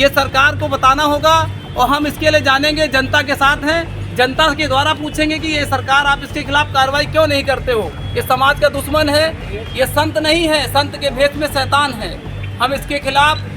ये सरकार को बताना होगा और हम इसके लिए जानेंगे, जनता के साथ हैं, जनता के द्वारा पूछेंगे कि ये सरकार आप इसके खिलाफ कार्रवाई क्यों नहीं करते हो। ये समाज का दुश्मन है, ये संत नहीं है, संत के भेष में शैतान है। हम इसके खिलाफ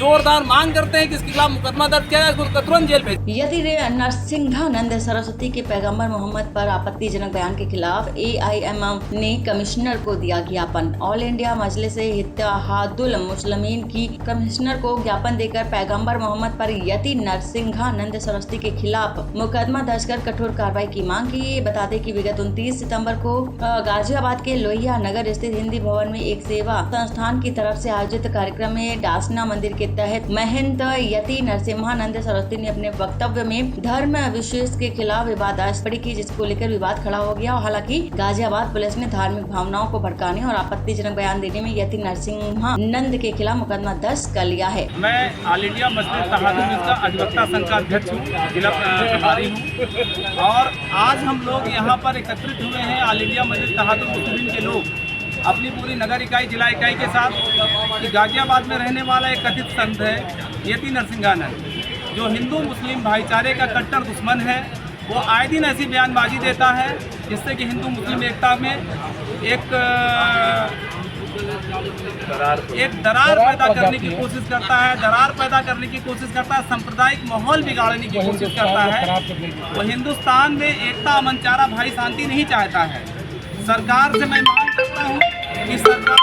जोरदार मांग करते हैं कि इसके खिलाफ मुकदमा दर्ज किया जाए, इसको तुरंत जेल भेजें। यदि नरसिंहानंद सरस्वती के पैगंबर मोहम्मद पर आपत्तिजनक बयान के खिलाफ AIMM ने कमिश्नर को दिया ज्ञापन। ऑल इंडिया मजलिस इत्तेहादुल मुस्लिमीन की कमिश्नर को ज्ञापन देकर पैगंबर मोहम्मद पर यति नरसिंहानंद सरस्वती के खिलाफ मुकदमा दर्ज कर कठोर कार्रवाई की मांग की। बता दें कि विगत 29 सितंबर को गाजियाबाद के लोहिया नगर स्थित हिंदी भवन में एक सेवा संस्थान की तरफ से आयोजित कार्यक्रम में डासना मंदिर के तहत महंत यति नरसिंहानंद सरस्वती ने अपने वक्तव्य में धर्म विशेष के खिलाफ विवादास्पद टिप्पणी की, जिसको लेकर विवाद खड़ा हो गया। हालांकि गाजियाबाद पुलिस ने धार्मिक भावनाओं को भड़काने और आपत्तिजनक बयान देने में यति नरसिंहानंद के खिलाफ मुकदमा दर्ज कर लिया है। मैं ऑल इंडिया मजलिस इत्तेहादुल का अधिवक्ता संघ का अध्यक्ष हूँ, जिला प्रभारी हूँ और आज हम लोग यहाँ पर एकत्रित हुए हैं ऑल इंडिया मजलिस इत्तेहादुल मुस्लिमीन के लोग अपनी पूरी नगर इकाई, जिला इकाई के साथ कि गाजियाबाद में रहने वाला एक कथित संत है यति नरसिंहानंद, जो हिंदू मुस्लिम भाईचारे का कट्टर दुश्मन है। वो आए दिन ऐसी बयानबाजी देता है जिससे कि हिंदू मुस्लिम एकता में एक दरार पैदा करने की कोशिश करता है, सांप्रदायिक माहौल बिगाड़ने की कोशिश करता है। वो हिंदुस्तान में एकता, अमन, चारा, भाई, शांति नहीं चाहता है। सरकार से मैं मांग करता हूँ कि सरकार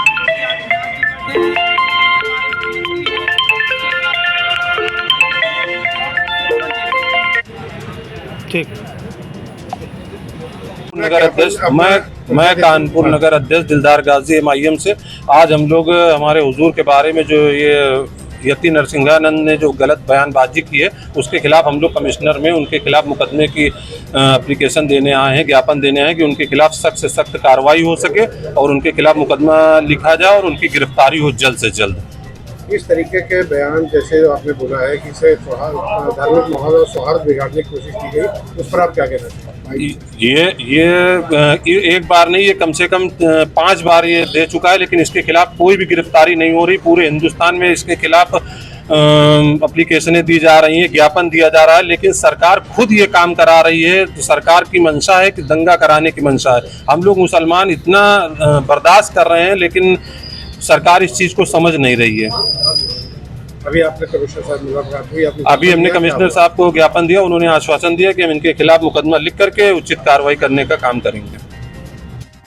ठीक। नगर अध्यक्ष मैं कानपुर नगर अध्यक्ष दिलदार गाजी MIM से। आज हम लोग हमारे हुजूर के बारे में जो ये यति नरसिंहानंद ने जो गलत बयानबाजी की है उसके खिलाफ हम लोग कमिश्नर में उनके खिलाफ मुकदमे की एप्लीकेशन देने आए हैं, ज्ञापन देने आए हैं कि उनके खिलाफ सख्त से सख्त कार्रवाई हो सके और उनके खिलाफ मुकदमा लिखा जाए और उनकी गिरफ्तारी हो जल्द से जल्द। इस तरीके के बयान जैसे आपने बोला है कि इसे धार्मिक माहौल और सौहार्द बिगाड़ने की कोशिश की गई, उस पर आप क्या कहना चाहते हैं? ये एक बार नहीं, ये कम से कम 5 बार ये दे चुका है, लेकिन इसके खिलाफ कोई भी गिरफ्तारी नहीं हो रही। पूरे हिंदुस्तान में इसके खिलाफ एप्लीकेशनें दी जा रही हैं, ज्ञापन दिया जा रहा है, लेकिन सरकार खुद ये काम करा रही है। तो सरकार की मंशा है कि दंगा कराने की मंशा है। हम लोग मुसलमान इतना बर्दाश्त कर रहे हैं, लेकिन सरकार इस चीज़ को समझ नहीं रही है। अभी आपने कमिश्नर साहब मुलाकात हुई? अभी हमने कमिश्नर साहब को ज्ञापन दिया, उन्होंने आश्वासन दिया कि हम इनके खिलाफ मुकदमा लिख करके उचित कार्रवाई करने का काम करेंगे।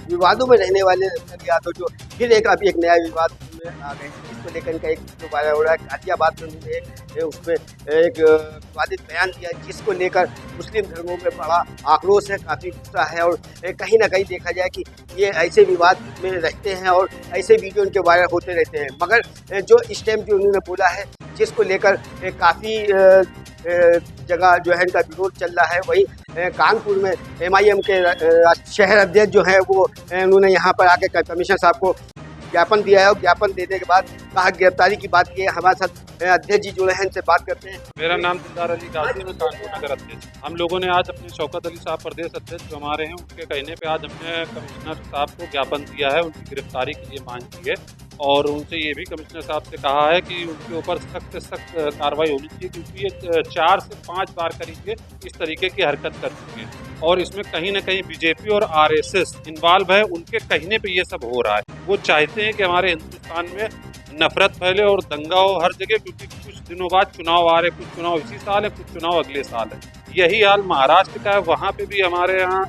विवादों में रहने वाले यादव जो फिर अभी एक नया विवाद में आ गए, इसको लेकर इनका एक जो वायरल हो रहा है। गाजियाबाद में उन्होंने उसमें एक विवादित बयान दिया जिसको लेकर मुस्लिम धर्मों में बड़ा आक्रोश है, काफ़ी गुस्सा है और कहीं ना कहीं देखा जाए कि ये ऐसे विवाद में रहते हैं और ऐसे वीडियो इनके वायरल होते रहते हैं। मगर जो इस टाइम जो उन्होंने बोला है जिसको लेकर काफ़ी जगह जो है इनका विरोध चल रहा है, वही कानपुर में MIM के शहर अध्यक्ष जो है वो उन्होंने यहाँ पर आके कमिश्नर साहब को ज्ञापन दिया है और ज्ञापन देने के बाद कहा गिरफ्तारी की बात की है। हमारे साथ अध्यक्ष जी जुड़े हैं, इनसे बात करते हैं। मेरा नाम दिलदार अली गाजी, मैं कानपुर नगर अध्यक्ष। हम लोगों ने आज अपने शौकत अली साहब प्रदेश अध्यक्ष जो हमारे हैं, उनके कहने पे आज हमने कमिश्नर साहब को ज्ञापन दिया है, उनकी गिरफ्तारी के लिए मांग की है और उनसे ये भी कमिश्नर साहब से कहा है कि उनके ऊपर सख्त से सख्त कार्रवाई होनी चाहिए, क्योंकि ये 4 से 5 बार करीब ये इस तरीके की हरकत कर चुके हैं और इसमें कहीं ना कहीं BJP और RSS इन्वॉल्व है। उनके कहने पे ये सब हो रहा है। वो चाहते हैं कि हमारे हिंदुस्तान में नफरत फैले और दंगा हो हर जगह, क्योंकि कुछ दिनों बाद चुनाव आ रहे, कुछ चुनाव इसी साल है, कुछ चुनाव अगले साल है। यही हाल महाराष्ट्र का है, वहाँ पे भी हमारे यहाँ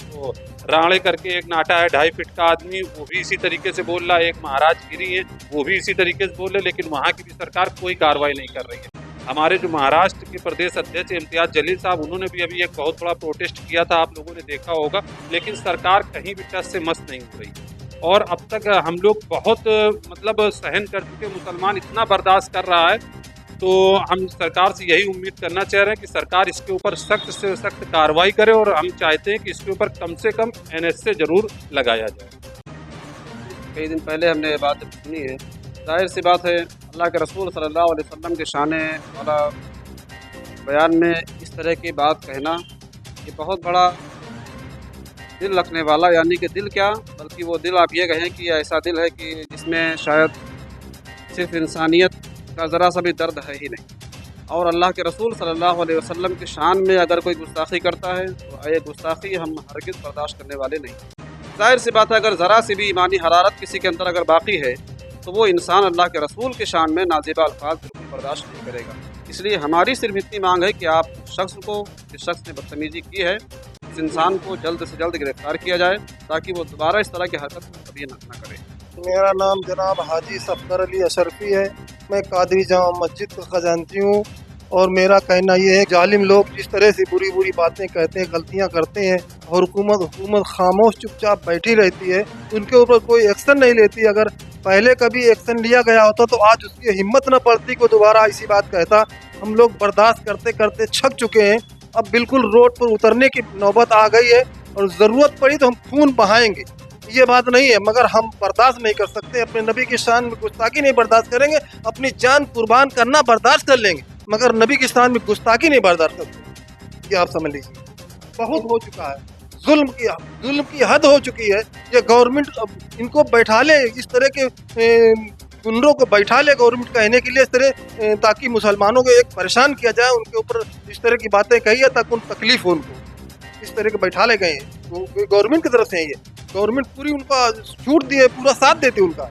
तो राणे करके एक नाटा है 2.5 फीट का आदमी, वो भी इसी तरीके से बोल रहा है। एक महाराज गिरी है, वो भी इसी तरीके से बोल रहे, लेकिन वहाँ की भी सरकार कोई कार्रवाई नहीं कर रही है। हमारे जो महाराष्ट्र के प्रदेश अध्यक्ष इम्तियाज जलील साहब, उन्होंने भी अभी एक बहुत बड़ा प्रोटेस्ट किया था, आप लोगों ने देखा होगा, लेकिन सरकार कहीं भी टस से मस नहीं हो रही और अब तक हम लोग बहुत सहन कर चुके। मुसलमान इतना बर्दाश्त कर रहा है, तो हम सरकार से यही उम्मीद करना चाह रहे हैं कि सरकार इसके ऊपर सख्त से सख्त कार्रवाई करे और हम चाहते हैं कि इसके ऊपर कम से कम NSA जरूर लगाया जाए। कई दिन पहले हमने बात सुनी है, जाहिर सी बात है अल्लाह के रसूल सल्लल्लाहु अलैहि वसल्लम के शाने वाला बयान में इस तरह की बात कहना ये बहुत बड़ा दिल रखने वाला, यानी कि दिल क्या बल्कि वो दिल आप ये कहें कि ऐसा दिल है कि जिसमें शायद सिर्फ इंसानियत इसका ज़रा सा भी दर्द है ही नहीं। और अल्लाह के रसूल सल्लल्लाहु अलैहि वसल्लम की शान में अगर कोई गुस्ताखी करता है तो ये गुस्ताखी हम हरगिज़ बर्दाश्त करने वाले नहीं। जाहिर सी बात है, अगर ज़रा सी भी ईमानी हरारत किसी के अंदर अगर बाकी है तो वो इंसान अल्लाह के रसूल की शान में नाज़िबा अल्फाज बिल्कुल बर्दाश्त नहीं करेगा। इसलिए हमारी सिर्फ इतनी मांग है कि आप शख्स को, जिस शख्स ने बदतमीज़ी की है, इस इंसान को जल्द से जल्द गिरफ्तार किया जाए ताकि वो दोबारा इस तरह की हरकत कभी न करे। मेरा नाम जनाब हाजी सफदर अली अशरफी है। मैं कादरी जामा मस्जिद का खजानची हूँ और मेरा कहना ये है, जालिम लोग जिस तरह से बुरी बुरी बातें कहते हैं, गलतियाँ करते हैं और हुकूमत खामोश चुपचाप बैठी रहती है, उनके ऊपर कोई एक्शन नहीं लेती। अगर पहले कभी एक्शन लिया गया होता तो आज उसकी हिम्मत न पड़ती को दोबारा ऐसी बात कहता। हम लोग बर्दाश्त करते करते थक चुके हैं, अब बिल्कुल रोड पर उतरने की नौबत आ गई है और ज़रूरत पड़ी तो हम खून बहाएंगे, ये बात नहीं है, मगर हम बर्दाश्त नहीं कर सकते। अपने नबी की शान में गुस्ताखी नहीं बर्दाश्त करेंगे, अपनी जान कुर्बान करना बर्दाश्त कर लेंगे, मगर नबी की शान में गुस्ताखी नहीं बर्दाश्त करते। ये आप समझ लीजिए, बहुत हो चुका है, जुल्म की हद हो चुकी है। ये गवर्नमेंट इनको बैठा ले, इस तरह के गुंडों को बैठा ले गवर्नमेंट कहने के लिए, इस तरह ताकि मुसलमानों को एक परेशान किया जाए, उनके ऊपर इस तरह की बातें कही है ताकि उन तकलीफ हो, उनको इस तरह के बैठा ले गए हैं गवर्नमेंट की तरफ से। ये गवर्नमेंट पूरी उनका छूट दिए, पूरा साथ देती उनका।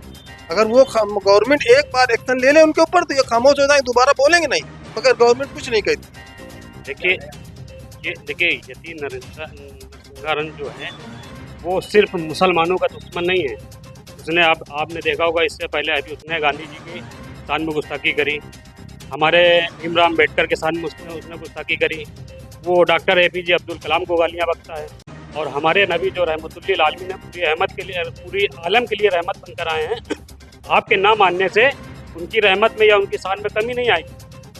अगर वो गवर्नमेंट एक बार एक्शन ले ले उनके ऊपर तो ये खामोश हो जाए, दोबारा बोलेंगे नहीं, मगर गवर्नमेंट कुछ नहीं कहती। देखिए यतीम नरसिंहारन जो है वो सिर्फ मुसलमानों का दुश्मन नहीं है। उसने आपने देखा होगा, इससे पहले अभी उसने गांधी जी के शान में गुस्ताखी करी, हमारे भीमराव अम्बेडकर के शान में उसने गुस्ताखी करी, वो डॉक्टर APJ अब्दुल कलाम को गालियाँ बकता है, और हमारे नबी जो रहमतुल्लिल आलमीन है, पूरी आलम के लिए रहमत बनकर आए हैं। आपके ना मानने से उनकी रहमत में या उनकी शान में कमी नहीं आई,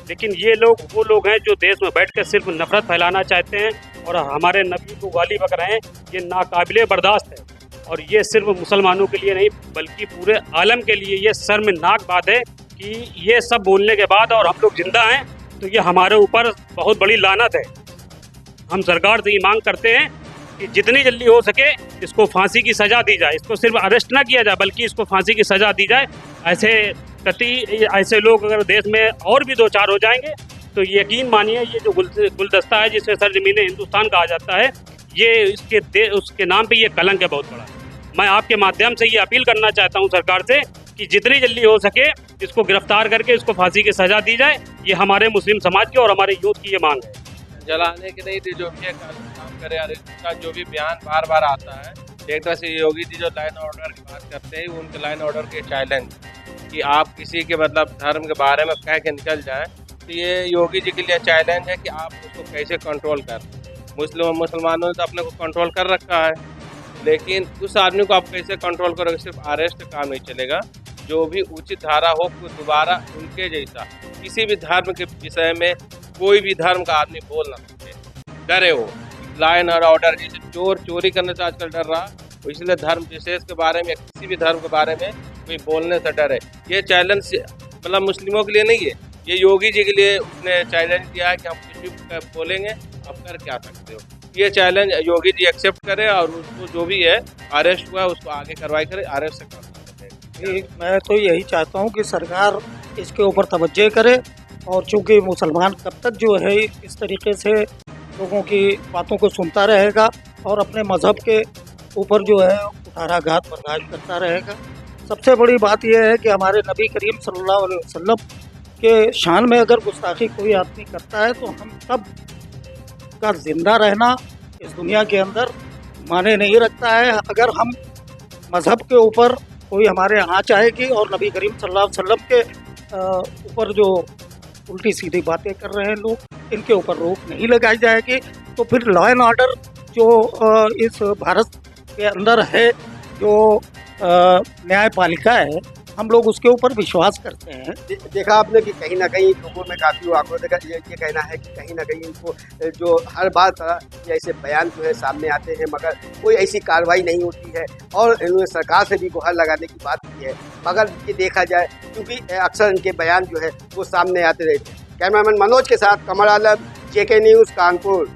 लेकिन ये लोग वो लोग हैं जो देश में बैठकर सिर्फ नफरत फैलाना चाहते हैं और हमारे नबी को गाली बक रहे हैं। ये नाकाबिले बर्दाश्त है, और ये सिर्फ मुसलमानों के लिए नहीं बल्कि पूरे आलम के लिए ये शर्मनाक बात है कि ये सब बोलने के बाद और हम लोग जिंदा हैं तो ये हमारे ऊपर बहुत बड़ी लानत है। हम सरकार से ये मांग करते हैं कि जितनी जल्दी हो सके इसको फांसी की सज़ा दी जाए, इसको सिर्फ अरेस्ट ना किया जाए बल्कि इसको फांसी की सज़ा दी जाए। ऐसे लोग अगर देश में और भी 2-4 हो जाएंगे तो यकीन मानिए ये जो गुलदस्ता है जिसमें सरजमीन हिंदुस्तान कहा जाता है, ये उसके नाम पे ये कलंक है बहुत बड़ा। मैं आपके माध्यम से ये अपील करना चाहता हूँ सरकार से कि जितनी जल्दी हो सके इसको गिरफ्तार करके इसको फांसी की सज़ा दी जाए। ये हमारे मुस्लिम समाज की और हमारे यूथ की ये मांग है। जलाने की नहीं थी, जो भी काम करे यार, इसका जो भी बयान बार बार आता है, एक तरह से योगी जी जो लाइन ऑर्डर की बात करते हैं, उनके लाइन ऑर्डर के चैलेंज कि आप किसी के मतलब धर्म के बारे में कह के निकल जाए, तो ये योगी जी के लिए चैलेंज है कि आप उसको कैसे कंट्रोल कर। मुसलमानों ने तो अपने को कंट्रोल कर रखा है, लेकिन उस आदमी को आप कैसे कंट्रोल करोगे? सिर्फ अरेस्ट काम नहीं चलेगा, जो भी उचित धारा हो दोबारा उनके जैसा किसी भी धर्म के विषय में कोई भी धर्म का आदमी बोल ना सके, डरे हो। लाइन और ऑर्डर, जैसे चोर चोरी करने से आजकल डर रहा, तो इसलिए धर्म विशेष के बारे में, किसी भी धर्म के बारे में कोई बोलने से डरे। ये चैलेंज मतलब मुस्लिमों के लिए नहीं है, ये योगी जी के लिए उसने चैलेंज दिया है कि हम कुछ भी बोलेंगे, आप कर क्या सकते हो। ये चैलेंज योगी जी एक्सेप्ट करें और उसको जो भी है अरेस्ट हुआ है उसको आगे कार्रवाई करे, अरेस्ट से कर। मैं तो यही चाहता हूँ कि सरकार इसके ऊपर तवज्जो करे, और चूँकि मुसलमान कब तक जो है इस तरीके से लोगों की बातों को सुनता रहेगा और अपने मज़हब के ऊपर जो है कुठाराघात बर्दाश्त करता रहेगा। सबसे बड़ी बात यह है कि हमारे नबी करीम सल्लल्लाहु अलैहि वसल्लम के शान में अगर गुस्ताखी कोई आदमी करता है तो हम सब का जिंदा रहना इस दुनिया के अंदर माने नहीं रखता है। अगर हम मज़हब के ऊपर कोई हमारे आँच आएगी और नबी करीम सल्लल्लाहु अलैहि वसल्लम के ऊपर जो उल्टी सीधी बातें कर रहे हैं लोग, इनके ऊपर रोक नहीं लगाई जाएगी तो फिर लॉ एंड ऑर्डर जो इस भारत के अंदर है, जो न्यायपालिका है, हम लोग उसके ऊपर विश्वास करते हैं। देखा आपने कि कहीं ना कहीं लोगों में काफ़ी आक्रोश ये कहना है कि कहीं ना कहीं इनको जो हर बात ऐसे बयान जो है सामने आते हैं मगर कोई ऐसी कार्रवाई नहीं होती है, और इन्होंने सरकार से भी गुहार लगाने की बात की है। मगर ये देखा जाए क्योंकि अक्सर इनके बयान जो है वो सामने आते रहते हैं। कैमरामैन मनोज के साथ कमर आलम, JK न्यूज़ कानपुर।